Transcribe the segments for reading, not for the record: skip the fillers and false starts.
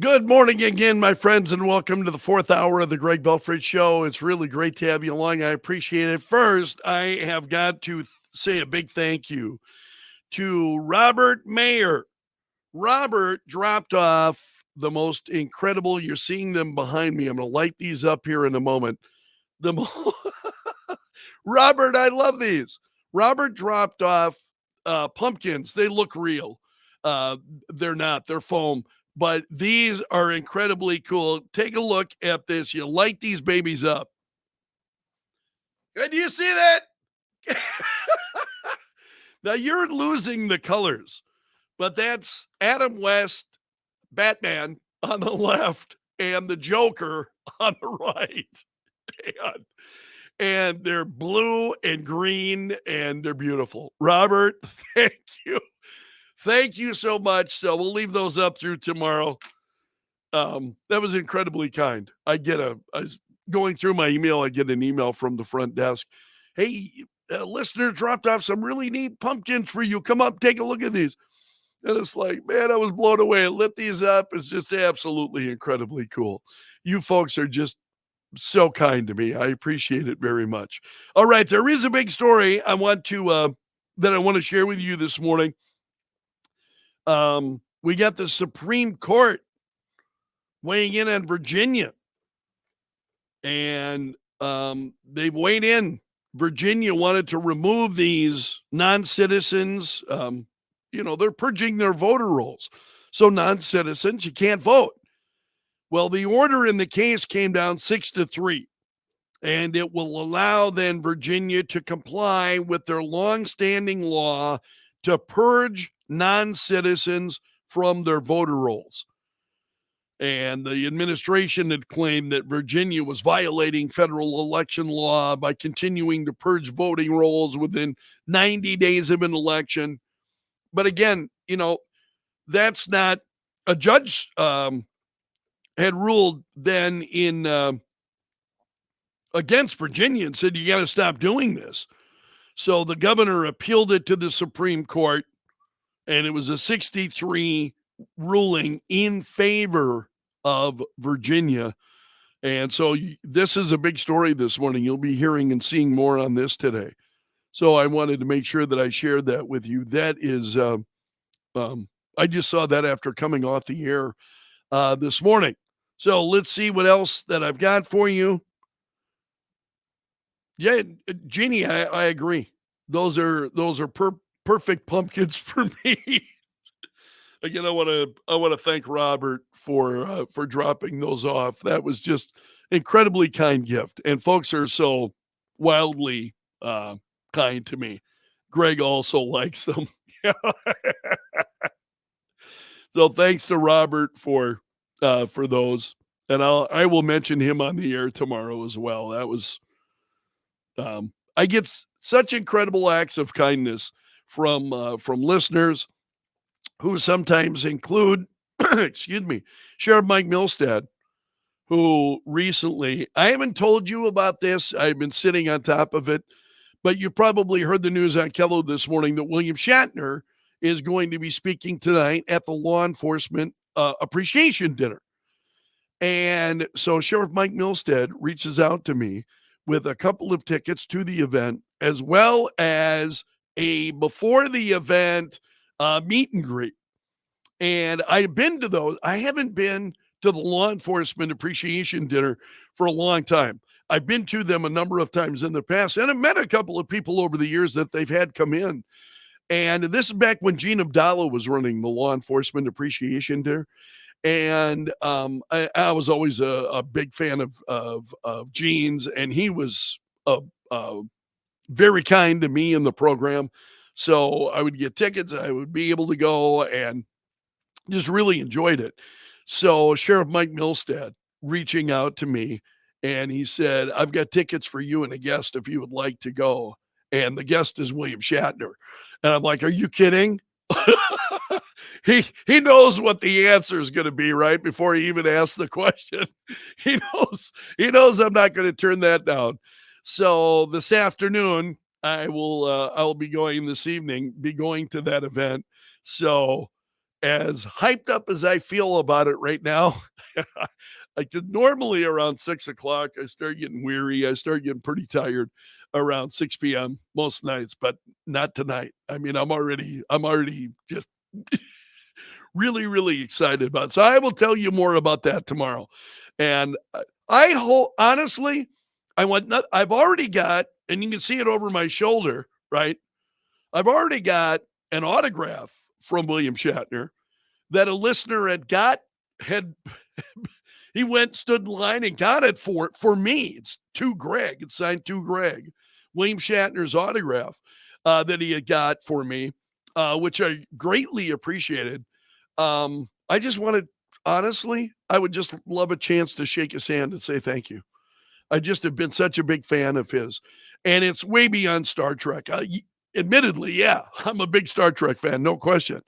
Good morning again, my friends, and welcome to the fourth hour of the Greg Belfrage Show. It's really great to have you along. I appreciate it. First, I have got to say a big thank you to Robert Mayer. Robert dropped off the most incredible. You're seeing them behind me. I'm going to light these up here in a moment. The Robert, I love these. Robert dropped off pumpkins. They look real. They're not. They're foam. But these are incredibly cool. Take a look at this. You light these babies up. Do you see that? Now you're losing the colors, but that's Adam West, Batman on the left, and the Joker on the right. And they're blue and green, and they're beautiful. Robert, thank you. Thank you so much. So we'll leave those up through tomorrow. That was incredibly kind. I was going through my email. I get an email from the front desk. Hey, listener dropped off some really neat pumpkins for you. Come up, take a look at these. And it's like, man, I was blown away. I lit these up. It's just absolutely incredibly cool. You folks are just so kind to me. I appreciate it very much. All right, there is a big story I want to share with you this morning. We got the Supreme Court weighing in on Virginia, and they've weighed in. Virginia wanted to remove these non-citizens. They're purging their voter rolls. So non-citizens, you can't vote. Well, the order in the case came down 6-3, and it will allow then Virginia to comply with their longstanding law to purge non-citizens from their voter rolls. And the administration had claimed that Virginia was violating federal election law by continuing to purge voting rolls within 90 days of an election. But again, that's not a judge had ruled then in against Virginia and said, you got to stop doing this. So the governor appealed it to the Supreme Court, and it was a 6-3 ruling in favor of Virginia. And so this is a big story this morning. You'll be hearing and seeing more on this today. So I wanted to make sure that I shared that with you. That is, I just saw that after coming off the air this morning. So let's see what else that I've got for you. Yeah, Jeannie, I agree. Those are perfect pumpkins for me. Again, I want to thank Robert for dropping those off. That was just incredibly kind gift, and folks are so wildly kind to me. Greg also likes them. So thanks to Robert for those, and I will mention him on the air tomorrow as well. That was I get such incredible acts of kindness from listeners who sometimes include, excuse me, Sheriff Mike Milstead, who recently, I haven't told you about this. I've been sitting on top of it, but you probably heard the news on Kello this morning that William Shatner is going to be speaking tonight at the Law Enforcement Appreciation Dinner. And so Sheriff Mike Milstead reaches out to me with a couple of tickets to the event, as well as a before the event meet and greet. And I've been to those. I haven't been to the Law Enforcement Appreciation Dinner for a long time. I've been to them a number of times in the past, and I've met a couple of people over the years that they've had come in. And this is back when Gene Abdallah was running the Law Enforcement Appreciation Dinner. And I was always a big fan of Gene's, and he was very kind to me in the program. So I would get tickets. I would be able to go and just really enjoyed it. So Sheriff Mike Milstead reaching out to me, and he said, I've got tickets for you and a guest if you would like to go. And the guest is William Shatner. And I'm like, are you kidding? He knows what the answer is going to be right before he even asks the question. He knows I'm not going to turn that down. So this afternoon, I will be going this evening, be going to that event. So as hyped up as I feel about it right now, I could normally around 6 o'clock, I start getting weary. I start getting pretty tired around 6 p.m. most nights, but not tonight. I mean, I'm already just really, really excited about it. So I will tell you more about that tomorrow. And I hope, honestly, I've already got, and you can see it over my shoulder, right? I've already got an autograph from William Shatner that a listener had he went, stood in line and got it for me. It's to Greg. It's signed to Greg. William Shatner's autograph that he had got for me, which I greatly appreciated. I just wanted, honestly, I would just love a chance to shake his hand and say thank you. I just have been such a big fan of his. And it's way beyond Star Trek. Admittedly, yeah, I'm a big Star Trek fan, no question.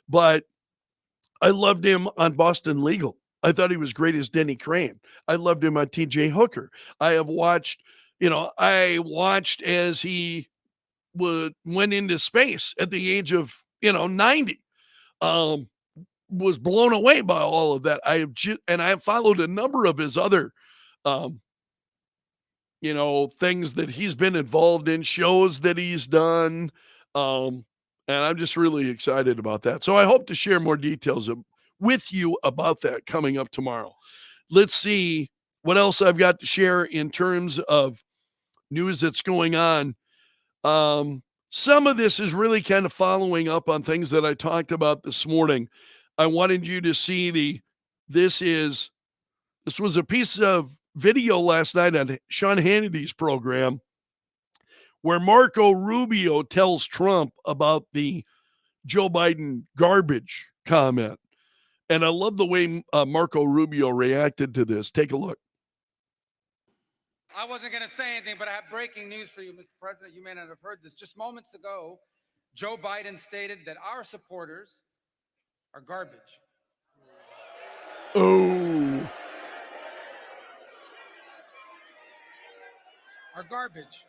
But I loved him on Boston Legal. I thought he was great as Denny Crane. I loved him on TJ Hooker. I watched as he went into space at the age of, 90. Um, was blown away by all of that. I have followed a number of his other, um, things that he's been involved in, shows that he's done. Um, and I'm just really excited about that. So I hope to share more details with you about that coming up tomorrow. Let's see what else I've got to share in terms of news that's going on. Some of this is really kind of following up on things that I talked about this morning. I wanted you to see this was a piece of video last night on Sean Hannity's program where Marco Rubio tells Trump about the Joe Biden garbage comment. And I love the way Marco Rubio reacted to this. Take a look. I wasn't going to say anything, but I have breaking news for you, Mr. President. You may not have heard this. Just moments ago, Joe Biden stated that our supporters are garbage. Oh. Are garbage.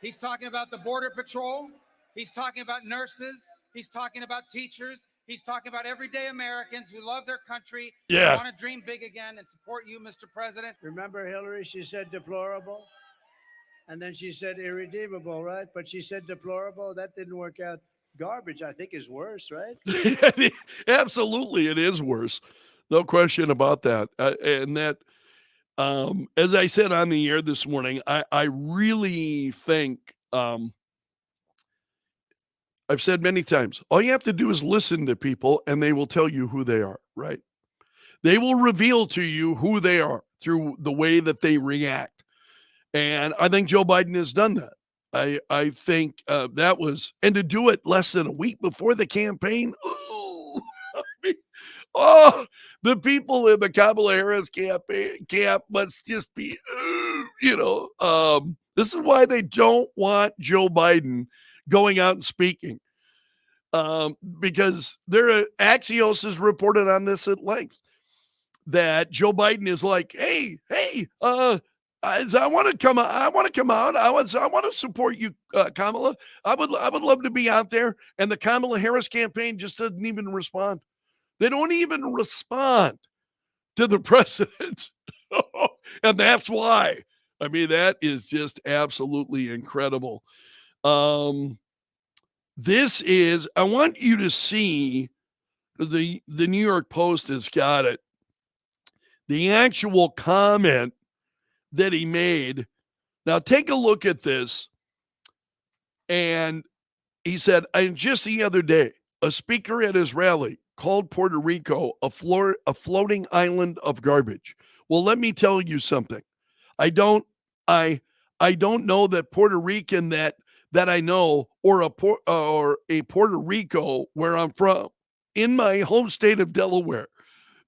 He's talking about the Border Patrol. He's talking about nurses. He's talking about teachers. He's talking about everyday Americans who love their country, Yeah. want to dream big again and support you, Mr. President. Remember Hillary? She said deplorable. And then she said irredeemable, right? But she said deplorable. That didn't work out. Garbage, I think, is worse, right? Absolutely, it is worse. No question about that. And that, as I said on the air this morning, I really think, I've said many times, all you have to do is listen to people and they will tell you who they are, right? They will reveal to you who they are through the way that they react. And I think Joe Biden has done that. I think that was, and to do it less than a week before the campaign, ooh, I mean, the people in the Kamala Harris camp must just be, this is why they don't want Joe Biden going out and speaking, because Axios has reported on this at length that Joe Biden is like, hey, I want to come out. I want to support you, Kamala. I would love to be out there. And the Kamala Harris campaign just doesn't even respond. They don't even respond to the president. And that's why. I mean, that is just absolutely incredible. I want you to see the New York Post has got it. The actual comment that he made. Now take a look at this. And he said, just the other day, a speaker at his rally called Puerto Rico a floating island of garbage. Well, let me tell you something. I don't know that Puerto Rican that I know, or a Puerto Rico where I'm from, in my home state of Delaware.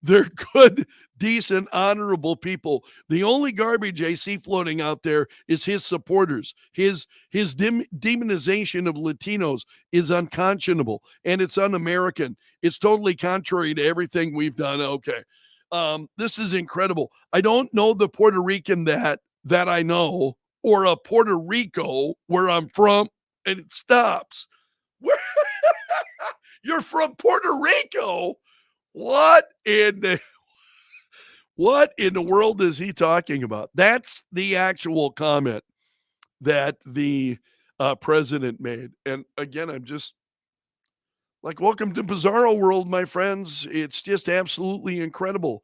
They're good, decent, honorable people. The only garbage I see floating out there is his supporters. His demonization of Latinos is unconscionable, and it's un-American. It's totally contrary to everything we've done. Okay. This is incredible. I don't know the Puerto Rican that I know, or a Puerto Rico where I'm from, and it stops. You're from Puerto Rico? What in the world is he talking about? That's the actual comment that the president made. And again, I'm just like, welcome to Bizarro World, my friends. It's just absolutely incredible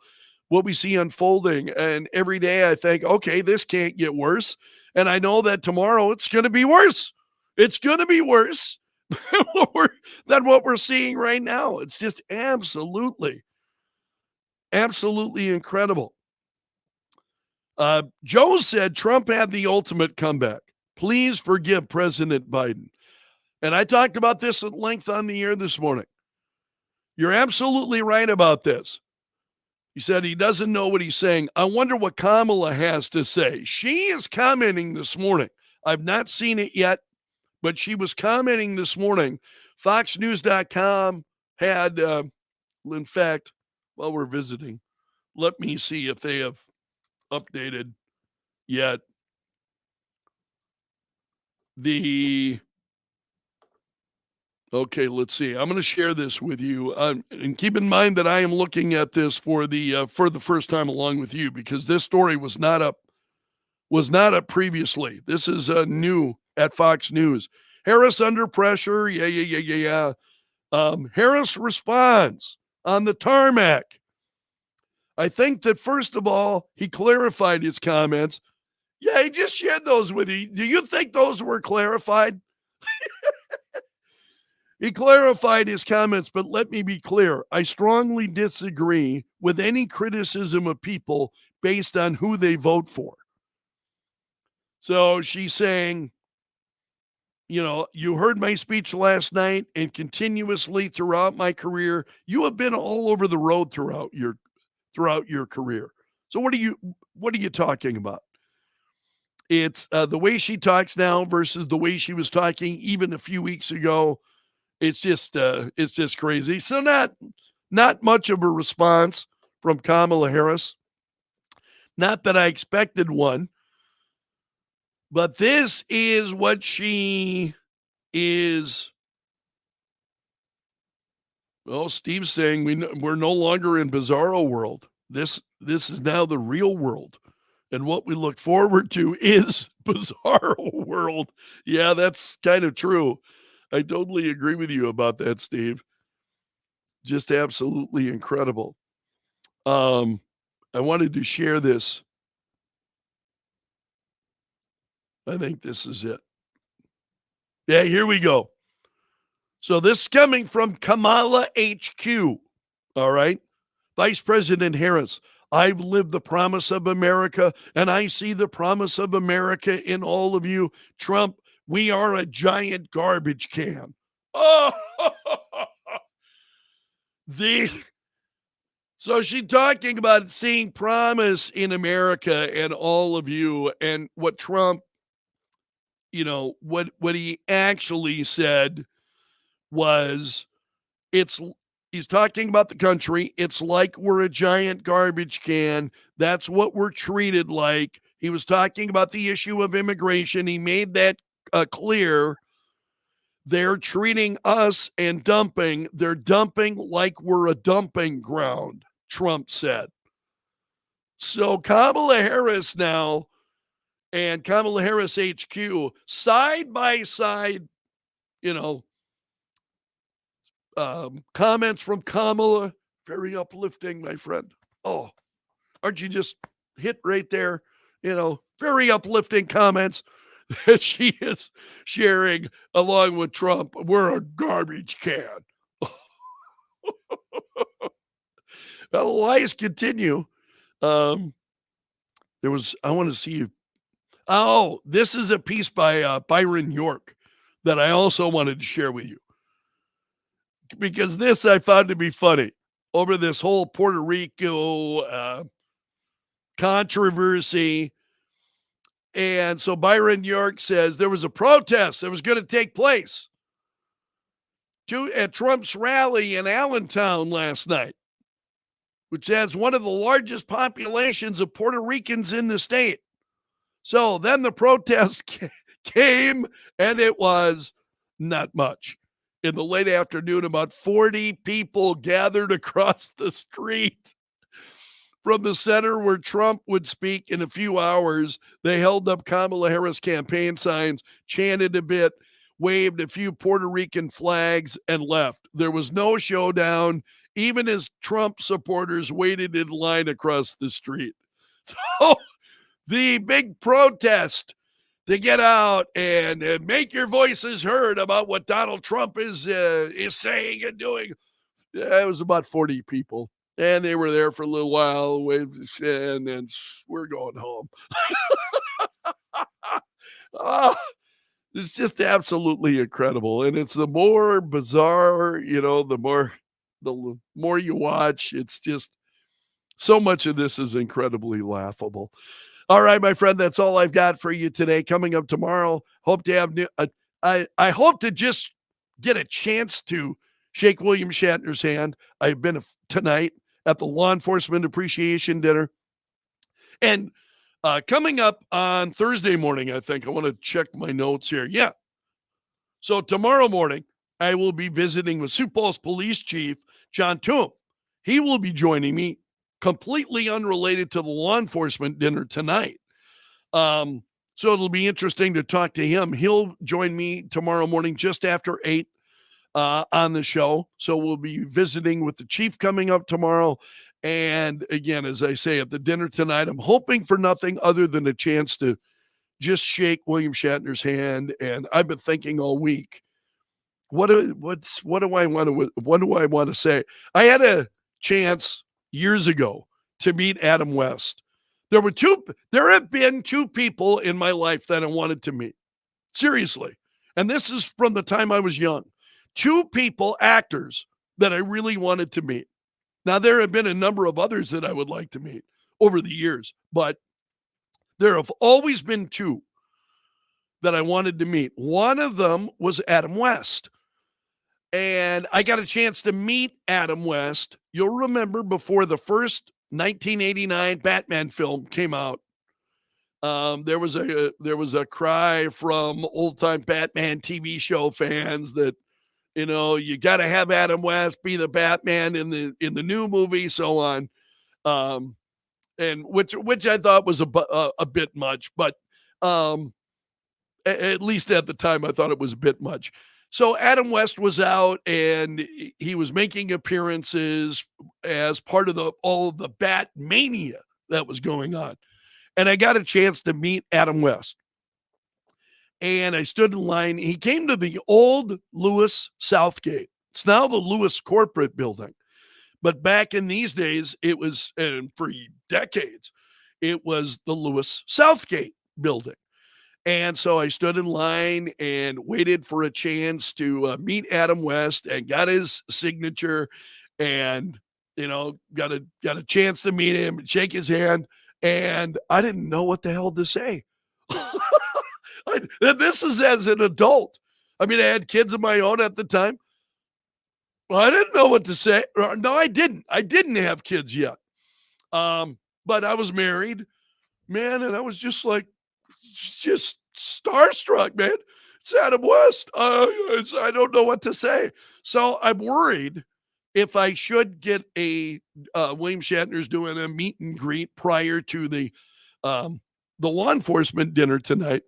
what we see unfolding. And every day I think, okay, this can't get worse. And I know that tomorrow it's going to be worse. It's going to be worse than what we're seeing right now. It's just absolutely incredible. Joe said Trump had the ultimate comeback. Please forgive President Biden. And I talked about this at length on the air this morning. You're absolutely right about this. He said he doesn't know what he's saying. I wonder what Kamala has to say. She is commenting this morning. I've not seen it yet, but she was commenting this morning. FoxNews.com had, in fact, while we're visiting, let me see if they have updated yet okay, let's see. I'm going to share this with you, and keep in mind that I am looking at this for the first time along with you, because this story was not up previously. This is new at Fox News. Harris under pressure. Yeah. Harris responds on the tarmac. I think that first of all, he clarified his comments. Yeah, he just shared those with you. Do you think those were clarified? He clarified his comments, but let me be clear. I strongly disagree with any criticism of people based on who they vote for. So she's saying, you heard my speech last night, and continuously throughout my career, you have been all over the road throughout your career. So what are you talking about? It's the way she talks now versus the way she was talking even a few weeks ago. It's just crazy. So not much of a response from Kamala Harris. Not that I expected one, but this is what she is. Well, Steve's saying we're no longer in Bizarro World. This is now the real world. And what we look forward to is Bizarro World. Yeah, that's kind of true. I totally agree with you about that, Steve. Just absolutely incredible. I wanted to share this. I think this is it. Yeah, here we go. So this is coming from Kamala HQ. All right. Vice President Harris, I've lived the promise of America, and I see the promise of America in all of you. Trump, we are a giant garbage can. Oh, so she's talking about seeing promise in America and all of you, and what Trump, what he actually said was, he's talking about the country. It's like we're a giant garbage can. That's what we're treated like. He was talking about the issue of immigration. He made that clear. They're treating us and dumping. They're dumping like we're a dumping ground, Trump said. So Kamala Harris now and Kamala Harris HQ, side by side, comments from Kamala, very uplifting, my friend. Oh, aren't you just hit right there? Very uplifting comments that she is sharing along with Trump. We're a garbage can. Well, the lies continue. I want to see. Oh, this is a piece by Byron York that I also wanted to share with you, because this I found to be funny over this whole Puerto Rico controversy. And so Byron York says there was a protest that was going to take place at Trump's rally in Allentown last night, which has one of the largest populations of Puerto Ricans in the state. So then the protest came, and it was not much. in the late afternoon, about 40 people gathered across the street from the center where Trump would speak in a few hours. They held up Kamala Harris campaign signs, chanted a bit, waved a few Puerto Rican flags, and left. There was no showdown, even as Trump supporters waited in line across the street. So the big protest to get out and make your voices heard about what Donald Trump is saying and doing. It was about 40 people, and they were there for a little while, and then we're going home. Oh, it's just absolutely incredible, and it's the more bizarre, the more you watch. It's just so much of this is incredibly laughable. All right, my friend, that's all I've got for you today. Coming up tomorrow, hope to have I hope to just get a chance to shake William Shatner's hand. I've been tonight at the Law Enforcement Appreciation Dinner. And coming up on Thursday morning, I think, I want to check my notes here. Yeah. So tomorrow morning, I will be visiting with Sioux Falls Police Chief John Toom. He will be joining me, completely unrelated to the law enforcement dinner tonight. So it'll be interesting to talk to him. He'll join me tomorrow morning just after 8 on the show. So we'll be visiting with the chief coming up tomorrow. And again, as I say, at the dinner tonight, I'm hoping for nothing other than a chance to just shake William Shatner's hand. And I've been thinking all week, what do I want to say? I had a chance years ago to meet Adam West. There have been two people in my life that I wanted to meet. Seriously. And this is from the time I was young. Two people, actors, that I really wanted to meet. Now, there have been a number of others that I would like to meet over the years, but there have always been two that I wanted to meet. One of them was Adam West. And I got a chance to meet Adam West. You'll remember before the first 1989 Batman film came out, there was a cry from old-time Batman TV show fans that, you got to have Adam West be the Batman in the new movie, so on, and which I thought was a bit much, but at least at the time I thought it was a bit much. So Adam West was out and he was making appearances as part of all of the Bat mania that was going on, and I got a chance to meet Adam West. And I stood in line. He came to the old Lewis Southgate. It's now the Lewis corporate building. But back in these days, it was, and for decades, it was the Lewis Southgate building. And so I stood in line and waited for a chance to meet Adam West and got his signature and, got a chance to meet him, shake his hand. And I didn't know what the hell to say. This is as an adult. I mean, I had kids of my own at the time. Well, I didn't know what to say. No, I didn't. I didn't have kids yet. But I was married, man, and I was just starstruck, man. It's Adam West. I don't know what to say. So I'm worried if I should get William Shatner's doing a meet and greet prior to the law enforcement dinner tonight.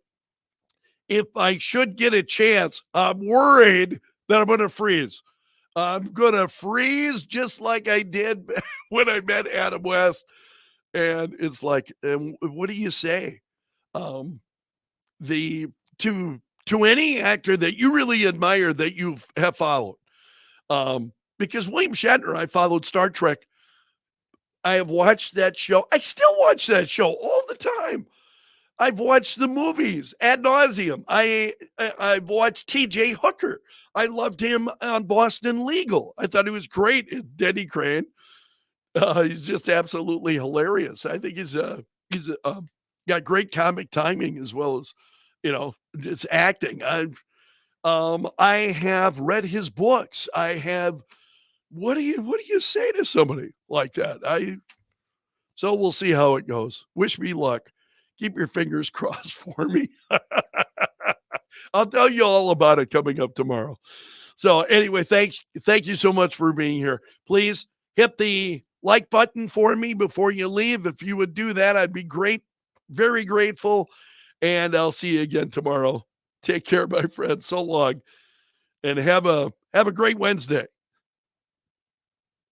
If I should get a chance, I'm worried that I'm going to freeze. I'm going to freeze just like I did when I met Adam West. And it's like, what do you say? To any actor that you really admire that you have followed. Because William Shatner, I followed Star Trek. I have watched that show. I still watch that show all the time. I've watched the movies ad nauseum. I've watched T.J. Hooker. I loved him on Boston Legal. I thought he was great. Denny Crane. He's just absolutely hilarious. I think he's got great comic timing as well as, just acting. I have read his books. What do you say to somebody like that? So we'll see how it goes. Wish me luck. Keep your fingers crossed for me. I'll tell you all about it coming up tomorrow. So anyway, thank you so much for being here. Please hit the like button for me before you leave. If you would do that, I'd be great, very grateful. And I'll see you again tomorrow. Take care, my friends. So long, and have a great Wednesday.